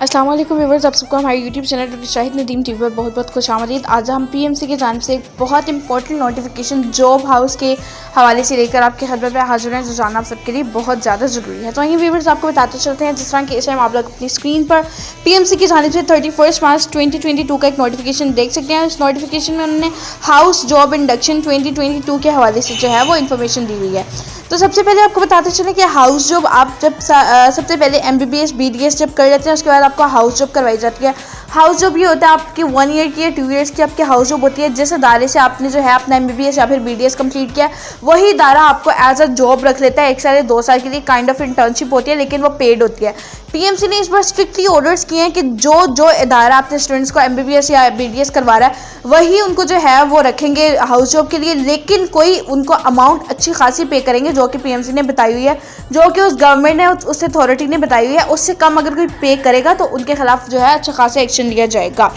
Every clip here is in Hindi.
अस्सलाम वालेकुम व्यूअर्स, आप सबको हमारे YouTube channel doctor Shahid Nadeem TV पर बहुत बहुत खुशामदीद। आज हम पीएमसी की जानिब से एक बहुत इंपॉर्टेंट नोटिफिकेशन जॉब हाउस के हवाले से लेकर आपके खदमत में हाजिर हैं, जो जानना आप सबके लिए बहुत ज़्यादा ज़रूरी है। तो वहीं व्यूअर्स आपको बताते चलते हैं, जिस तरह कि इस टाइम आप लोग अपनी स्क्रीन पर पीएमसी की जानिब से 31 मार्च 2022 का एक नोटिफिकेशन देख सकते हैं। इस नोटिफिकेशन में उन्होंने हाउस जॉब इंडक्शन 2022 के हवाले से जो है वो इन्फॉर्मेशन दी हुई है। तो सबसे पहले आपको बताते चलें कि हाउस जॉब आप जब सबसे पहले MBBS BDS जब कर लेते हैं, उसके बाद आपको हाउस जॉब करवाई जाती है। हाउस जॉब ये होता है आपकी 1 ईयर की या 2 ईयर्स की आपकी हाउस जॉब होती है। जिस इदारे से आपने जो है अपना MBBS या फिर BDS कंप्लीट किया, वही इदारा आपको एज अ जॉब रख लेता है 1 साल या 2 साल के लिए। काइंड ऑफ इंटर्नशिप होती है, लेकिन वो पेड होती है। पीएमसी ने इस बार स्ट्रिक्टली ऑर्डर्स किए हैं कि जो इदारा अपने स्टूडेंट्स को MBBS या BDS करवा रहा है, वही उनको जो है वो रखेंगे हाउस जॉब के लिए, लेकिन कोई उनको अमाउंट अच्छी खासी पे करेंगे, जो कि पीएमसी ने बताई हुई है, जो कि उस गवर्नमेंट ने उस अथॉरिटी ने बताई हुई है। उससे कम अगर कोई पे करेगा तो उनके खिलाफ जो है अच्छा खासा एक्शन लिया जाएगा।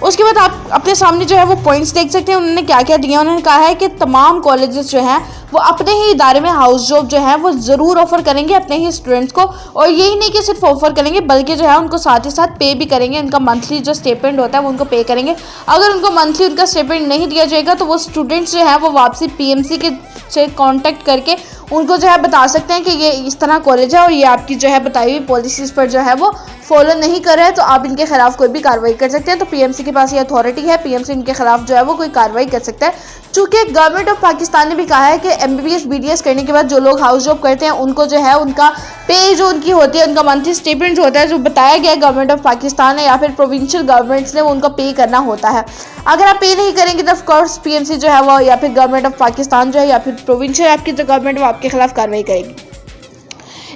उसके बाद आप अपने सामने जो है वो पॉइंट्स देख सकते हैं, उन्होंने क्या क्या दिया। उन्होंने कहा है कि तमाम कॉलेजेस जो हैं वो अपने ही इदारे में हाउस जॉब जो है वो ज़रूर ऑफर करेंगे अपने ही स्टूडेंट्स को, और यही नहीं कि सिर्फ ऑफर करेंगे बल्कि जो है उनको साथ ही साथ पे भी करेंगे। उनका मंथली जो स्टेपेंड होता है वो उनको पे करेंगे। अगर उनको मंथली उनका स्टेपेंड नहीं दिया जाएगा तो वो स्टूडेंट्स जो है वो वापसी पीएमसी के से कांटेक्ट करके उनको जो है बता सकते हैं कि ये इस तरह कॉलेज है और ये आपकी जो है बताई हुई पॉलिसीज़ पर जो है वो फॉलो नहीं कर रहे हैं, तो आप इनके खिलाफ कोई भी कार्रवाई कर सकते हैं। तो पीएमसी के पास ये अथॉरिटी है, पीएमसी इनके खिलाफ जो है वो कोई कार्रवाई कर सकता है। चूँकि गवर्नमेंट ऑफ पाकिस्तान ने भी कहा है कि MBBS BDS करने के बाद जो लोग हाउस जॉब करते हैं उनको जो है उनका पे जो उनकी होती है, उनका मंथली स्टेटमेंट जो होता है, जो बताया गया गवर्नमेंट ऑफ पाकिस्तान है या फिर प्रोविंशियल गवर्नमेंट्स ने, वो उनको पे करना होता है। अगर आप पे नहीं करेंगे तो ऑफकोर्स पीएमसी जो है वो या फिर गवर्नमेंट ऑफ पाकिस्तान जो है या फिर प्रोविंशियल आपकी जो गवर्नमेंट वो आपके खिलाफ कार्रवाई करेगी।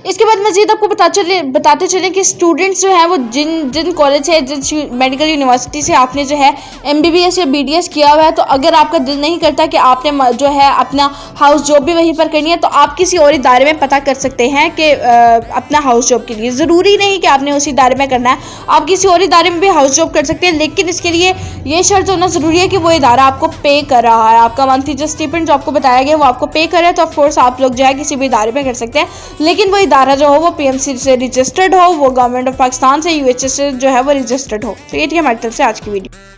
इसके बाद मजीद आपको बताते चलें कि स्टूडेंट्स जो हैं वो जिन कॉलेज है, जिन मेडिकल यूनिवर्सिटी से आपने जो है MBBS या BDS किया हुआ है, तो अगर आपका दिल नहीं करता कि आपने जो है अपना हाउस जॉब भी वहीं पर करनी है, तो आप किसी और इदारे में पता कर सकते हैं कि अपना हाउस जॉब के लिए ज़रूरी नहीं कि आपने उसी इदारे में करना है, आप किसी और इदारे में भी हाउस जॉब कर सकते हैं। लेकिन इसके लिए ये शर्त होना ज़रूरी है कि वो इदारा आपको पे कर रहा है, आपका मंथली जो स्टिपेंड जो आपको बताया गया वो आपको पे कर रहा है, तो ऑफकोर्स आप लोग जो है किसी भी इदारे में कर सकते हैं। लेकिन वो इदारा जो हो वो पीएमसी से रजिस्टर्ड हो, वो गवर्नमेंट ऑफ पाकिस्तान से UHS से जो है वो रजिस्टर्ड हो। तो ये थी हमारी तरफ से आज की वीडियो।